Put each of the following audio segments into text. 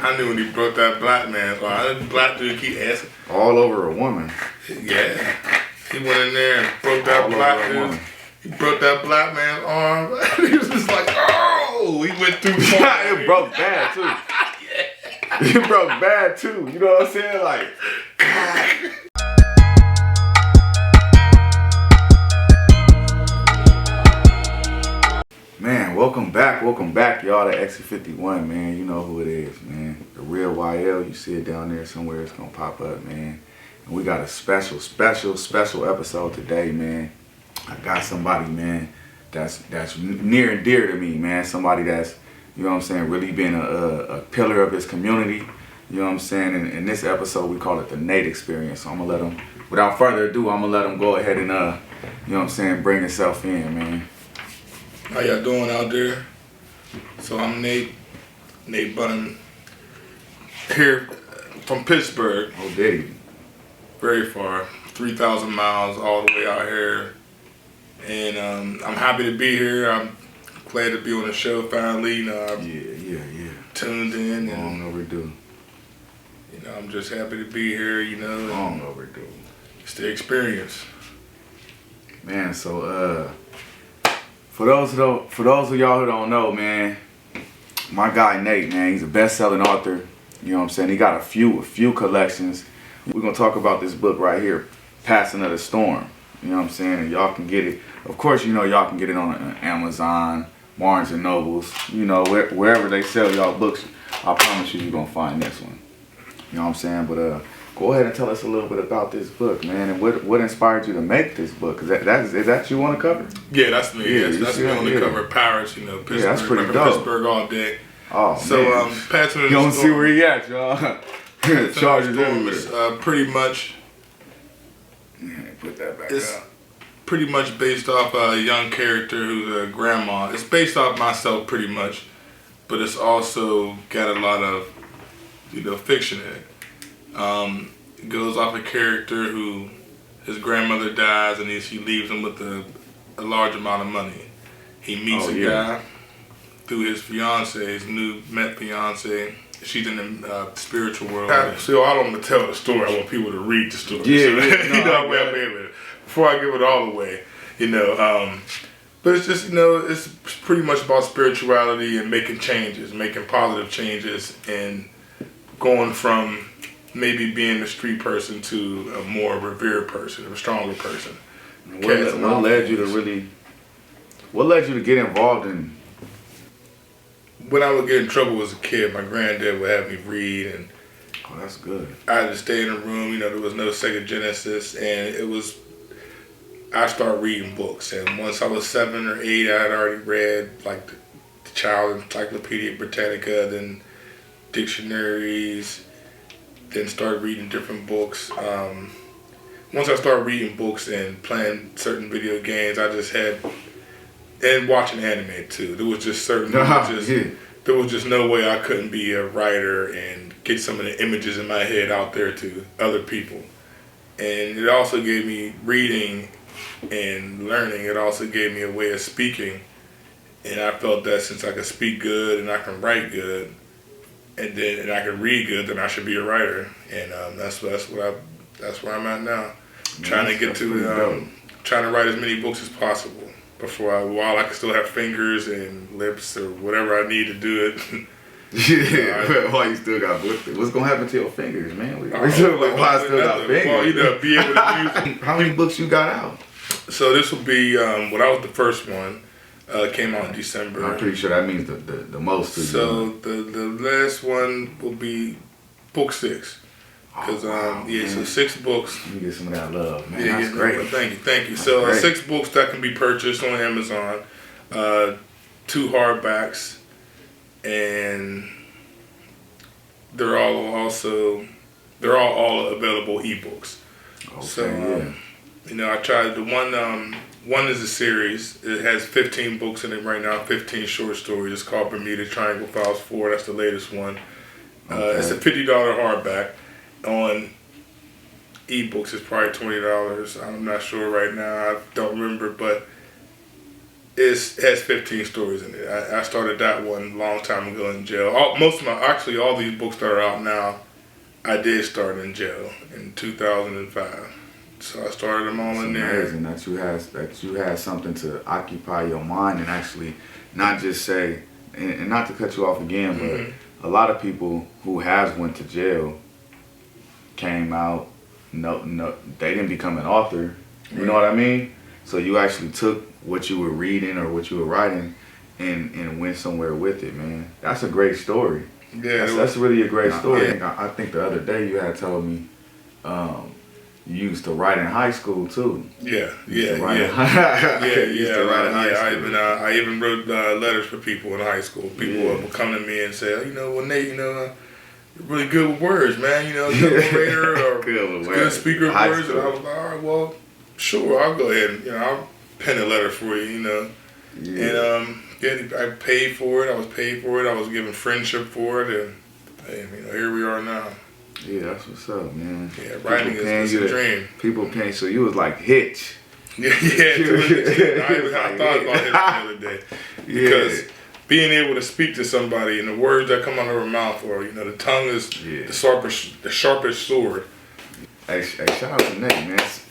I knew when he broke that black man's arm. I didn't black dude keep asking. All over a woman. Yeah. He went in there and broke that black dude. He broke that black man's arm. He was just like, oh, he went too far. It broke bad too. Yeah. It broke bad too. You know what I'm saying? Like, God. Man, welcome back, y'all, to Exit51, man. You know who it is, man. The real YL. You see it down there somewhere. It's gonna pop up, man. And we got a special episode today, man. I got somebody, man, that's near and dear to me, man. Somebody that's, you know what I'm saying, really been a pillar of his community. You know what I'm saying? And in this episode, we call it the Nate Experience. So I'm gonna let him, without further ado, I'm gonna let him go ahead and, you know what I'm saying, bring himself in, man. How y'all doing out there? So I'm Nate Bunn, here from Pittsburgh. Oh, did he? Very far, 3,000 miles all the way out here. And I'm happy to be here. I'm glad to be on the show finally. You know, Yeah. tuned in. Long overdue. You know, I'm just happy to be here, you know. Long overdue. It's the experience. Man, so for those of y'all who don't know, man, my guy Nate, man, he's a best-selling author. You know what I'm saying? He got a few collections. We're gonna talk about this book right here, Passing of the Storm. You know what I'm saying? And y'all can get it. Of course, you know y'all can get it on Amazon, Barnes and Nobles. You know, wherever they sell y'all books. I promise you're gonna find this one. You know what I'm saying? But go ahead and tell us a little bit about this book, man, and what inspired you to make this book? Is that you on the cover? Yeah, that's me. Yeah, that's me on the cover. Paris, you know, Pittsburgh. Yeah, that's pretty dope. Pittsburgh all day. Oh, so, man. Passing of the Storm. You don't see where he at, y'all. Charges everywhere. Pretty much. Put that back it's up. Pretty much based off a young character who's a grandma. It's based off myself pretty much, but it's also got a lot of, you know, fiction in it. It goes off a character who his grandmother dies and he leaves him with a large amount of money. He meets a guy through his fiance, his new met fiance. She's in the spiritual world. So I don't want to tell the story. I want people to read the story. Yeah, so, yeah. You know, before I give it all away, you know. But it's just, you know, it's pretty much about spirituality and making changes, making positive changes, and going from maybe being a street person to a more revered person, a stronger person. What led you to get involved in? When I would get in trouble as a kid, my granddad would have me read, and oh, that's good. I had to stay in a room. You know, there was no Sega Genesis, and I started reading books. And once I was 7 or 8, I had already read like the Child Encyclopedia Britannica, then dictionaries, then started reading different books. Once I started reading books and playing certain video games, I just had. And watching anime too. There was just there was just no way I couldn't be a writer and get some of the images in my head out there to other people. And it also gave me reading and learning. It also gave me a way of speaking. And I felt that since I could speak good and I can write good, and I can read good, then I should be a writer. And that's where I'm at now. Trying to get to trying to write as many books as possible. While I can still have fingers and lips or whatever I need to do it. Why you still got books? What's gonna happen to your fingers, man? Why I still got fingers? Well, you know, be able to use them. How many books you got out? So this will be that was the first one. Came out in December. I'm pretty sure that means the most. So the last one will be book 6. Because so 6 books. You get some of that love, man. Yeah, that's great. No, thank you. So 6 books that can be purchased on Amazon, 2 hardbacks, and they're all available ebooks. Okay, so you know, I tried the one is a series. It has 15 books in it right now, 15 short stories. It's called Bermuda Triangle Files 4. That's the latest one. It's a $50 hardback. On ebooks, it's probably $20. I'm not sure right now. I don't remember, but it has 15 stories in it. I started that one a long time ago in jail. All these books that are out now, I did start in jail in 2005. So I started them all in there. It's amazing that you had something to occupy your mind and actually not just say, and not to cut you off again, but a lot of people who has went to jail came out, no, they didn't become an author. You know what I mean? So you actually took what you were reading or what you were writing and went somewhere with it, man. That's a great story. Yeah, that's really a great story. Yeah. I think the other day you had told me you used to write in high school too. Yeah. I even wrote letters for people in high school. People would come to me and say, well, Nate, you're really good with words, man. You're a orator or good speaker of words. And I was like, all right, well, sure, I'll go ahead and I'll pen a letter for you, Yeah. And I paid for it. I was paid for it. I was given friendship for it, and here we are now. Yeah, that's what's up, man. Yeah, writing is a dream. People paying, so you was like Hitch. Yeah. I thought about Hitch the other day because being able to speak to somebody and the words that come out of her mouth, or the tongue is the sharpest sword. Hey, shout out to Nate, man. Shout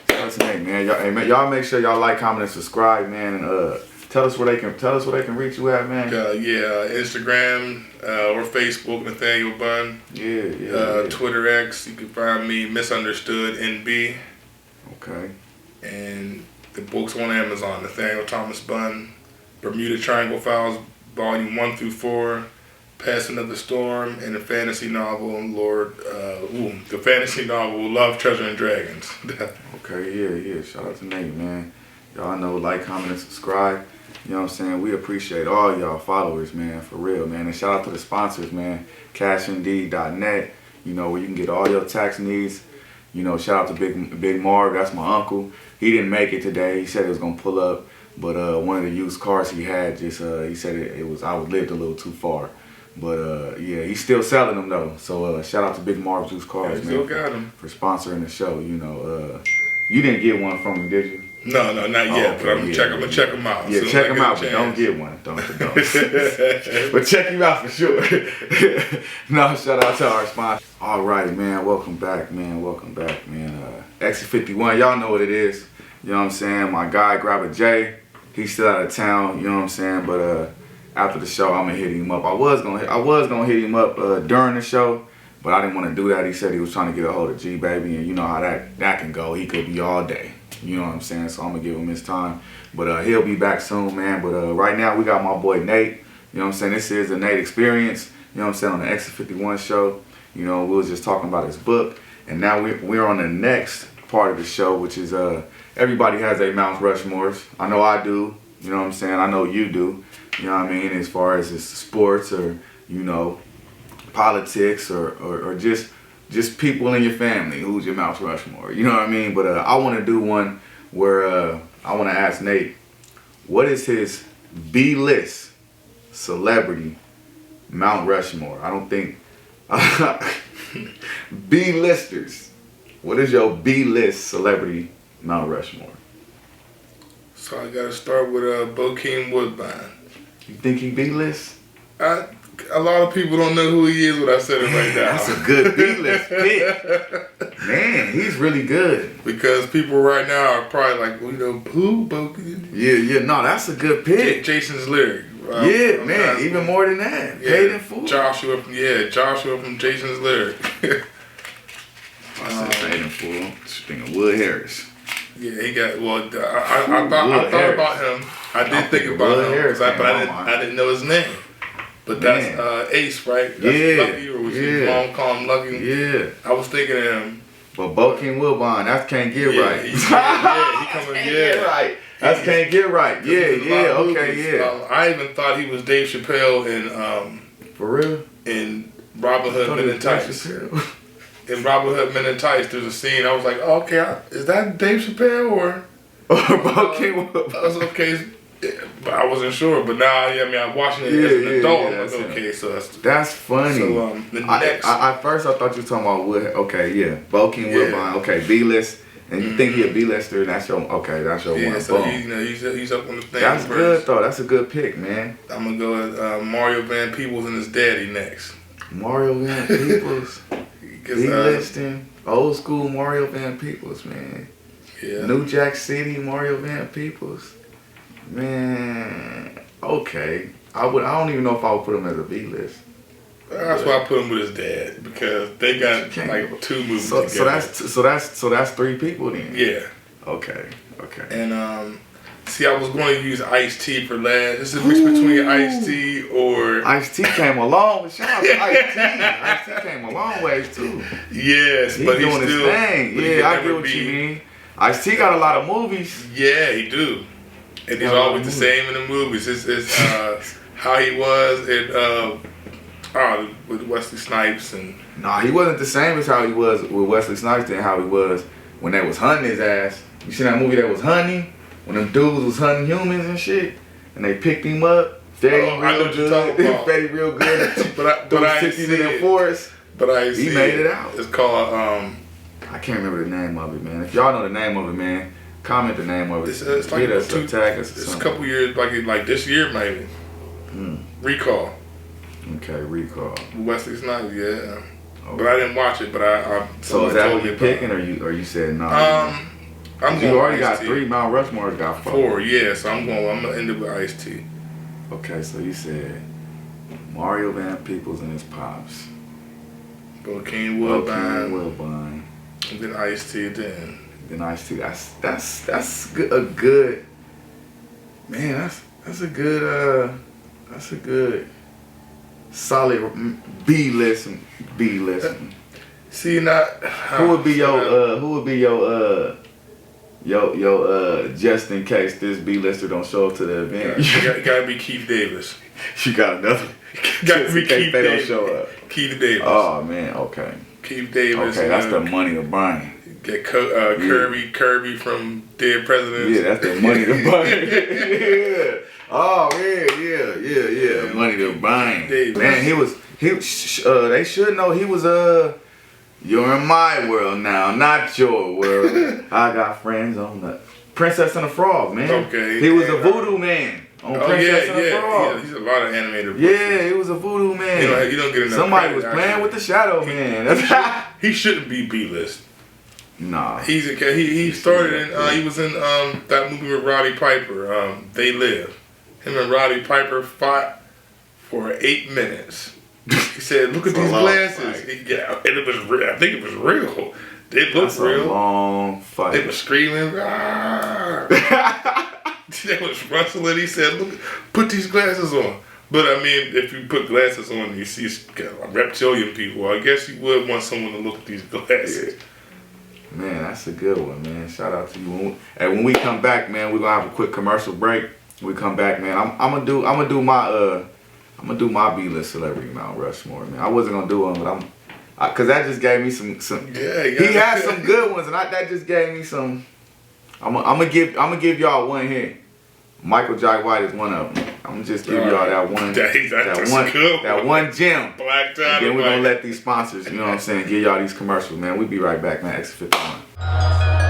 out to Nate, man. Y'all make sure y'all like, comment, and subscribe, man. And tell us where they can reach you at, man. Instagram or Facebook, Nathaniel Bunn. Yeah. Twitter X, you can find me Misunderstood NB. Okay. And the books on Amazon, Nathaniel Thomas Bunn, Bermuda Triangle Files, Volume 1 through 4, Passing of the Storm, and the fantasy novel Love, Treasure, and Dragons. Okay, yeah. Shout out to Nate, man. Y'all know, like, comment, and subscribe. You know what I'm saying? We appreciate all y'all followers, man, for real, man. And shout out to the sponsors, man. CashIndeed.net, where you can get all your tax needs. Shout out to Big Marv, that's my uncle. He didn't make it today. He said he was gonna pull up, but one of the used cars he had he said I lived a little too far. But he's still selling them though. So shout out to Big Marv's used cars, man. Still got them. For sponsoring the show. You didn't get one from him, did you? No, not yet. But I'm gonna check them out. Yeah, check them out, but don't get one. Don't. But check him out for sure. No, shout out to our sponsor. All right, man. Welcome back, man. Exit51, y'all know what it is. You know what I'm saying? My guy, Grab a J. He's still out of town. You know what I'm saying? But after the show, I'm gonna hit him up. I was gonna hit him up during the show, but I didn't want to do that. He said he was trying to get a hold of G Baby, and you know how that can go. He could be all day. You know what I'm saying? So I'm gonna give him his time. But he'll be back soon, man. But right now we got my boy Nate. You know what I'm saying? This is the Nate Experience. You know what I'm saying? On the Exit51 show. We was just talking about his book. And now we're on the next part of the show, which is everybody has a Mount Rushmores. I know I do. You know what I'm saying? I know you do. You know what I mean? As far as it's sports or, politics or just people in your family. Who's your Mount Rushmore? You know what I mean? But I want to do one where I want to ask Nate, what is his B-list celebrity Mount Rushmore? I don't think B-listers. What is your B-list celebrity Mount Rushmore? So I gotta start with Bokeem Woodbine. You think he B-list? A lot of people don't know who he is when I said it right now. That's a good B-list pick. Man, he's really good. Because people right now are probably like, who? Bokeem? Yeah, no, that's a good pick. Jason's lyric. Even more than that. Yeah, Paid in full. Joshua from Jason's lyric. I said paid in full. Thinking Wood Harris. Yeah, he got. Well, I thought about him. I did think about him, but I didn't know his name. But that's Ace, right? That's Lucky, or was his mom call him Lucky? Yeah. I was thinking of him. But Bokeem Woodbine, that can't get right. He coming. Get right. That can't get right. I even thought he was Dave Chappelle in for real? In Robin Hood Men in Tights. In Robin Hood Men in Tights, there's a scene. I was like, oh, okay, is that Dave Chappelle or Bokeem Woodbine? I was okay, but I wasn't sure. But now, I'm watching it as an adult. I'm like, okay, so that's funny. So the next, at first I thought you were talking about Wood. Okay, yeah, Bokeem Woodbine. Okay, B-list. And you think he a B-lister, and that's your that's your one. Yeah, so he's up on the thing. That's first. good though. That's a good pick, man. I'm gonna go with Mario Van Peebles and his daddy next. Mario Van Peebles, B-listing, old school Mario Van Peebles, man. Yeah. New Jack City Mario Van Peebles, man. Okay, I don't even know if I would put him as a B-list. That's why I put him with his dad, because they got like 2 movies together. So that's 3 people then. Yeah. Okay. And see, I was going to use Ice-T for last. This is a mix between Ice-T or Ice-T came a long way. Shout out to Ice-T. Ice-T came a long ways too. Yes, He's but doing he's his still, thing. Yeah, I get what you mean. Ice-T got a lot of movies. Yeah, he do. And he's always the same in the movies. It's how he was with Wesley Snipes and. Nah, he wasn't the same as how he was with Wesley Snipes than how he was when they was hunting his ass. You seen that movie that was hunting? When them dudes was hunting humans and shit, and they picked him up, fed him real good, fed him real good, but I ain't seen in the forest. But he made it out. It's called I can't remember the name of it, man. If y'all know the name of it, man, comment the name of it. It's like it's a couple years, like this year maybe. Recall. Okay, Recall. Wesley Snipes, yeah. Okay. But I didn't watch it. But I so is that what you're picking, or you said no? You already got 3. Mount Rushmore's got 4. Yeah. So I'm gonna end it with Ice-T. Okay, so you said Mario Van Peebles and his pops. King Woodbine. And then Ice-T. Then Ice-T. That's a good. Man, that's a good. Solid B-list. See, not who would be your just in case this B-lister don't show up to the event? You gotta be Keith Davis. You got another. Gotta be Keith Davis. Don't show up. Keith Davis. Oh man, okay. Keith Davis. Okay, that's the money to Brian. Get Kirby from Dead Presidents. Yeah, that's the money to Brian. Yeah. Oh yeah. Money to Brian. Man, they should know he was you're in my world now, not your world. I got friends on the Princess and the Frog, man. Okay. He was a voodoo man on Princess and the Frog. Yeah, he's a lot of animated. Yeah, he was a voodoo man. You don't get enough. Somebody was playing with the Shadow Man. He shouldn't be B-list. Nah. He started in he was in that movie with Roddy Piper, They Live. Him and Roddy Piper fought for 8 minutes. He said, "Look at these glasses." And it was real. I think it was real. It looked real. A long fight. They were screaming. They was wrestling. He said, "Look, put these glasses on." But I mean, if you put glasses on and you see reptilian people, I guess you would want someone to look at these glasses. Yeah. Man, that's a good one, man. Shout out to you. And when we come back, man, we're gonna have a quick commercial break. When we come back, man, I'm gonna do my B-list celebrity Mount Rushmore, man. I wasn't gonna do one, but cause that just gave me some. Yeah, he had some good ones, and that just gave me some. I'm gonna give y'all one here. Michael Jai White is one of them. I'm gonna just give y'all that one. That one gem. Black Dynamite. And then we're gonna let these sponsors, you know what I'm saying, give y'all these commercials, man. We'll be right back, man. Exit51.